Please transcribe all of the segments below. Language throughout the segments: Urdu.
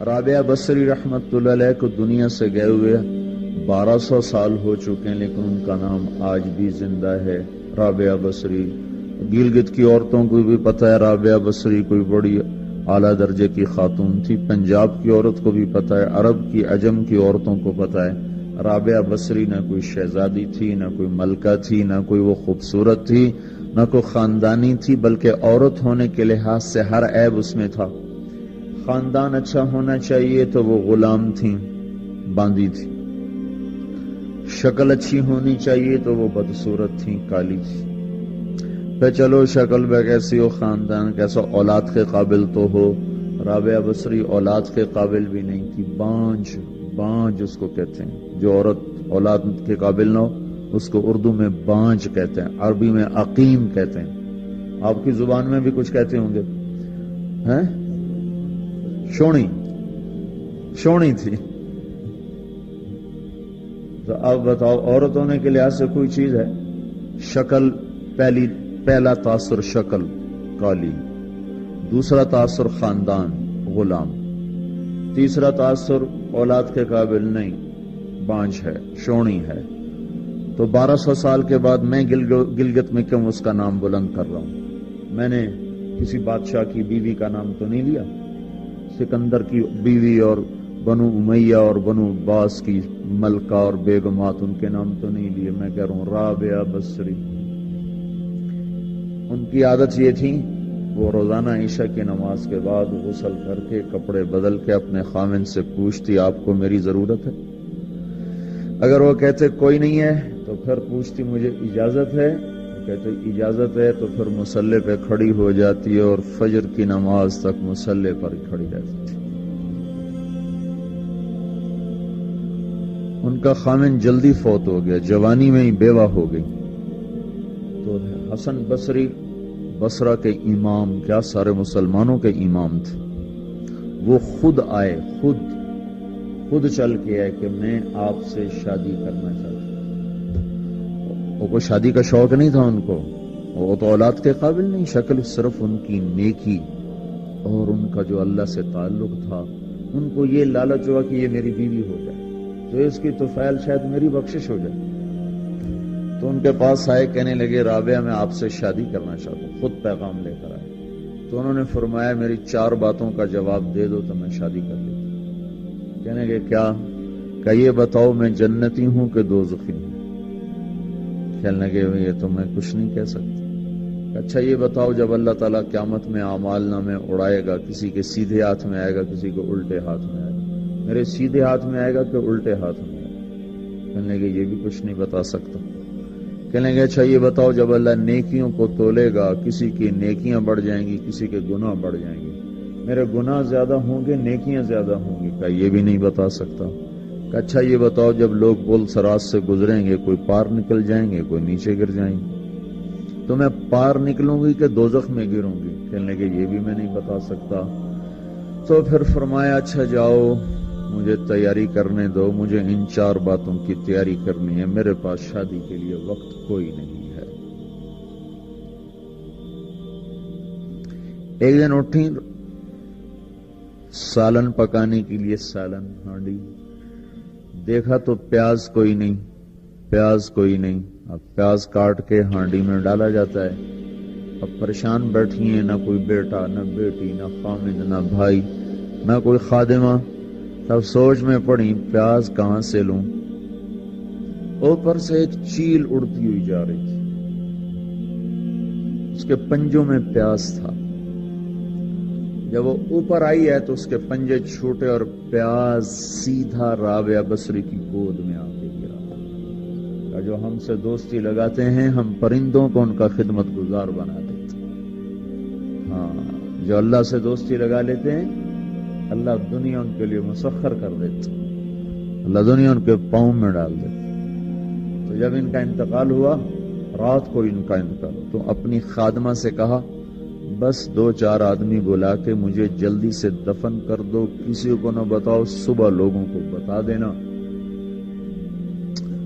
رابعہ بصری رحمت اللہ علیہ کو دنیا سے گئے ہوئے 1200 سال ہو چکے ہیں، لیکن ان کا نام آج بھی زندہ ہے، رابعہ بصری۔ گلگت کی عورتوں کو بھی پتہ ہے رابعہ بصری کوئی بڑی اعلیٰ درجے کی خاتون تھی، پنجاب کی عورت کو بھی پتہ ہے، عرب کی عجم کی عورتوں کو پتہ ہے رابعہ بصری نہ کوئی شہزادی تھی، نہ کوئی ملکہ تھی، نہ کوئی وہ خوبصورت تھی، نہ کوئی خاندانی تھی، بلکہ عورت ہونے کے لحاظ سے ہر عیب اس میں تھا۔ خاندان اچھا ہونا چاہیے تو وہ غلام تھیں، باندی تھی، شکل اچھی ہونی چاہیے تو وہ بدصورت تھیں، کالی تھی۔ پھر چلو شکل بے کیسی ہو، خاندان کیسا، اولاد کے قابل تو ہو، رابعہ بصری اولاد کے قابل بھی نہیں تھی، بانج اس کو کہتے ہیں، جو عورت اولاد کے قابل نہ ہو اس کو اردو میں بانج کہتے ہیں، عربی میں عقیم کہتے ہیں، آپ کی زبان میں بھی کچھ کہتے ہوں گے، ہیں؟ شونی تھی۔ تو اب بتاؤ عورت ہونے کے لحاظ سے کوئی چیز ہے؟ شکل، پہلا تاثر شکل کالی، دوسرا تاثر خاندان غلام، تیسرا تاثر اولاد کے قابل نہیں، بانج ہے، شونی ہے۔ تو 1200 سال کے بعد میں گلگت میں کیوں اس کا نام بلند کر رہا ہوں؟ میں نے کسی بادشاہ کی بیوی کا نام تو نہیں لیا، سکندر کی بیوی اور بنو امیہ اور بنو عباس کی ملکہ اور بیگمات ان کے نام تو نہیں لیے، میں کہہ رہا ہوں رابعہ بصری۔ ان کی عادت یہ تھی وہ روزانہ عشاء کی نماز کے بعد غسل کر کے کپڑے بدل کے اپنے خاوند سے پوچھتی آپ کو میری ضرورت ہے؟ اگر وہ کہتے کوئی نہیں ہے تو پھر پوچھتی مجھے اجازت ہے؟ وہ کہتے اجازت ہے تو پھر مصلے پہ کھڑی ہو جاتی ہے اور فجر کی نماز تک مصلے پر کھڑی رہتی تھی۔ ان کا خاوند جلدی فوت ہو گیا، جوانی میں ہی بیوہ ہو گئی، تو حسن بصری بصرہ کے امام، کیا سارے مسلمانوں کے امام تھے، وہ خود آئے، خود چل کے آئے کہ میں آپ سے شادی کرنا چاہتا ہوں۔ وہ کوئی شادی کا شوق نہیں تھا ان کو، وہ تو اولاد کے قابل نہیں، شکل صرف ان کی نیکی اور ان کا جو اللہ سے تعلق تھا، ان کو یہ لالچ ہوا کہ یہ میری بیوی ہو جائے تو اس کی توفیل شاید میری بخشش ہو جائے۔ تو ان کے پاس آئے، کہنے لگے رابعہ میں آپ سے شادی کرنا چاہتا ہوں، خود پیغام لے کر آئے۔ تو انہوں نے فرمایا میری 4 باتوں کا جواب دے دو تو میں شادی کر لیتا ہوں۔ کہنے لگے کیا؟ کہ یہ بتاؤ میں جنتی ہوں کہ دوزخی ہوں؟ کہنے لگے یہ تو میں کچھ نہیں کہہ سکتا۔ اچھا یہ بتاؤ جب اللہ تعالیٰ قیامت میں اعمال نامے اڑائے گا، کسی کے سیدھے ہاتھ میں آئے گا، کسی کو الٹے ہاتھ میں آئے گا، میرے سیدھے ہاتھ میں آئے گا کہ الٹے ہاتھ میں آئے گا؟ کہنے لگے یہ بھی کچھ نہیں بتا سکتا۔ کہنے لگے اچھا یہ بتاؤ جب اللہ نیکیوں کو تولے گا، کسی کی نیکیاں بڑھ جائیں گی، کسی کے گناہ بڑھ جائیں گے، میرے گناہ زیادہ ہوں گے نیکیاں زیادہ ہوں گی؟ کہ یہ بھی نہیں بتا سکتا۔ کہ اچھا یہ بتاؤ جب لوگ پل صراط سے گزریں گے، کوئی پار نکل جائیں گے، کوئی نیچے گر جائیں گے، تو میں پار نکلوں گی کہ دوزخ میں گروں گی؟ کہنے لگے یہ بھی میں نہیں بتا سکتا۔ تو پھر فرمایا اچھا جاؤ مجھے تیاری کرنے دو، مجھے ان 4 باتوں کی تیاری کرنی ہے، میرے پاس شادی کے لیے وقت کوئی نہیں ہے۔ ایک دن اٹھی، سالن پکانے کے لیے سالن ہانڈی، دیکھا تو پیاز کوئی نہیں، اب پیاز کاٹ کے ہانڈی میں ڈالا جاتا ہے۔ اب پریشان بیٹھی ہیں، نہ کوئی بیٹا، نہ بیٹی، نہ خامد، نہ بھائی، نہ کوئی خادمہ۔ تب سوچ میں پڑی پیاز کہاں سے لوں؟ اوپر سے ایک چیل اڑتی ہوئی جا رہی تھی، اس کے پنجوں میں پیاز تھا۔ جب وہ اوپر آئی ہے تو اس کے پنجے چھوٹے اور پیاز سیدھا رابعہ بصری کی گود میں آ کے گرا۔ جو ہم سے دوستی لگاتے ہیں ہم پرندوں کو ان کا خدمت گزار بنا دیتے ہیں، ہاں جو اللہ سے دوستی لگا لیتے ہیں اللہ دنیا ان کے لیے مسخر کر دیتا، اللہ دنیا ان کے پاؤں میں ڈال دیتا۔ تو جب ان کا انتقال ہوا، رات کو ان کا انتقال، تو اپنی خادمہ سے کہا بس 2-4 آدمی بلا کے مجھے جلدی سے دفن کر دو، کسی کو نہ بتاؤ، صبح لوگوں کو بتا دینا،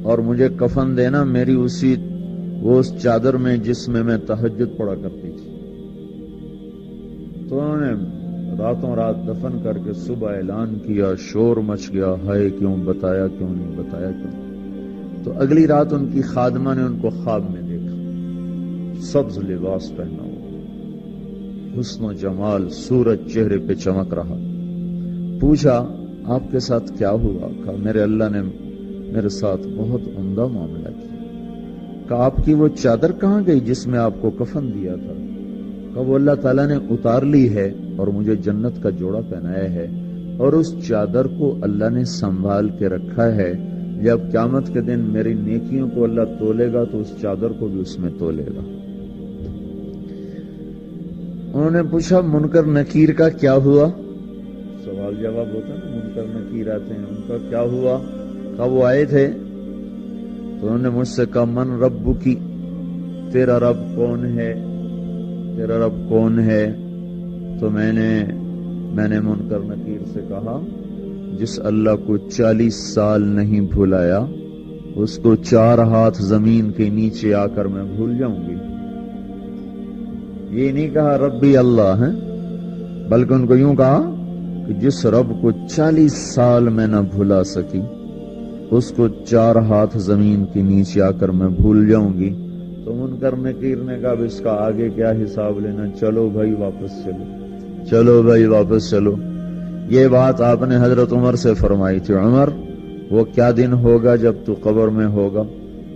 اور مجھے کفن دینا میری اس چادر میں جس میں میں تہجد پڑھا کرتی تھی۔ تو انہوں نے راتوں رات دفن کر کے صبح اعلان کیا، شور مچ گیا، ہائے کیوں بتایا، کیوں نہیں بتایا، کیوں؟ تو اگلی رات ان کی خادمہ نے ان کو خواب میں دیکھا، سبز لباس پہنا ہوا، حسن و جمال، سورج چہرے پہ چمک رہا۔ پوچھا آپ کے ساتھ کیا ہوا؟ کہا میرے اللہ نے میرے ساتھ بہت عمدہ معاملہ کیا۔ کہا آپ کی وہ چادر کہاں گئی جس میں آپ کو کفن دیا تھا؟ کہا وہ اللہ تعالیٰ نے اتار لی ہے اور مجھے جنت کا جوڑا پہنایا ہے، اور اس چادر کو اللہ نے سنبھال کے رکھا ہے، جب قیامت کے دن میری نیکیوں کو اللہ تولے گا تو اس چادر کو بھی اس میں تولے گا۔ انہوں نے پوچھا منکر نکیر کا کیا ہوا؟ سوال جواب ہوتا ہے نا، منکر نکیر آتے ہیں، ان کا کیا ہوا؟ کہا وہ آئے تھے تو انہوں نے مجھ سے کہا من رب کی، تیرا رب کون ہے، تیرا رب کون ہے؟ تو میں نے منکر نکیر سے کہا جس اللہ کو 40 سال نہیں بھلایا اس کو 4 ہاتھ زمین کے نیچے آ کر میں بھول جاؤں گی۔ یہ نہیں کہا ربی اللہ ہے، بلکہ ان کو یوں کہا کہ جس رب کو 40 سال میں نہ بھلا سکی اس کو 4 ہاتھ زمین کے نیچے آ کر میں بھول جاؤں گی۔ تو منکر نکیر نے کہا اب اس کا آگے کیا حساب لینا، چلو بھائی واپس چلو، چلو بھائی واپس چلو۔ یہ بات آپ نے حضرت عمر سے فرمائی تھی، عمر وہ کیا دن ہوگا جب تو قبر میں ہوگا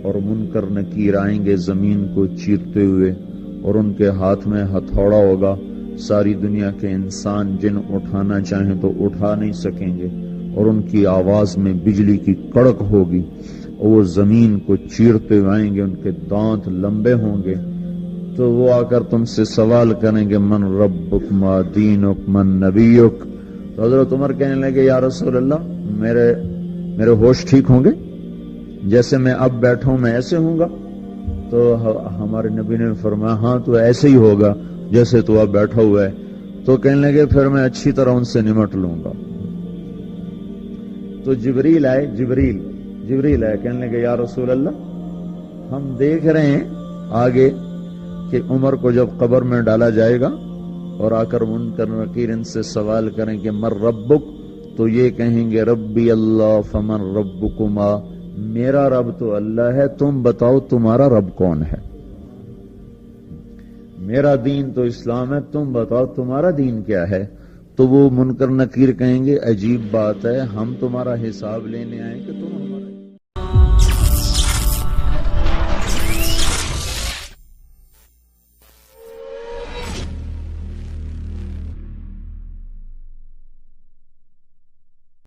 اور منکر نکیر آئیں گے زمین کو چیرتے ہوئے، اور ان کے ہاتھ میں ہتھوڑا ہوگا، ساری دنیا کے انسان جن اٹھانا چاہیں تو اٹھا نہیں سکیں گے، اور ان کی آواز میں بجلی کی کڑک ہوگی، اور وہ زمین کو چیرتے ہوئے آئیں گے، ان کے دانت لمبے ہوں گے، تو وہ آ کر تم سے سوال کریں گے من ربک ما دینک من نبیک۔ تو حضرت عمر کہنے لگے یا رسول اللہ میرے ہوش ٹھیک ہوں گے، جیسے میں اب بیٹھا ہوں میں ایسے ہوں گا؟ تو ہمارے نبی نے فرمایا ہاں تو ایسے ہی ہوگا جیسے تو اب بیٹھا ہوا ہے۔ تو کہنے لگے پھر میں اچھی طرح ان سے نمٹ لوں گا۔ تو جبریل آئے، کہنے لگے یا رسول اللہ ہم دیکھ رہے ہیں آگے کہ عمر کو جب قبر میں ڈالا جائے گا اور آ کر منکر نکیر ان سے سوال کریں کہ مر ربک، تو یہ کہیں گے ربی اللہ فمن ربکما، میرا رب تو اللہ ہے، تم بتاؤ تمہارا رب کون ہے؟ میرا دین تو اسلام ہے، تم بتاؤ تمہارا دین کیا ہے؟ تو وہ منکر نکیر کہیں گے عجیب بات ہے، ہم تمہارا حساب لینے آئے کہ تم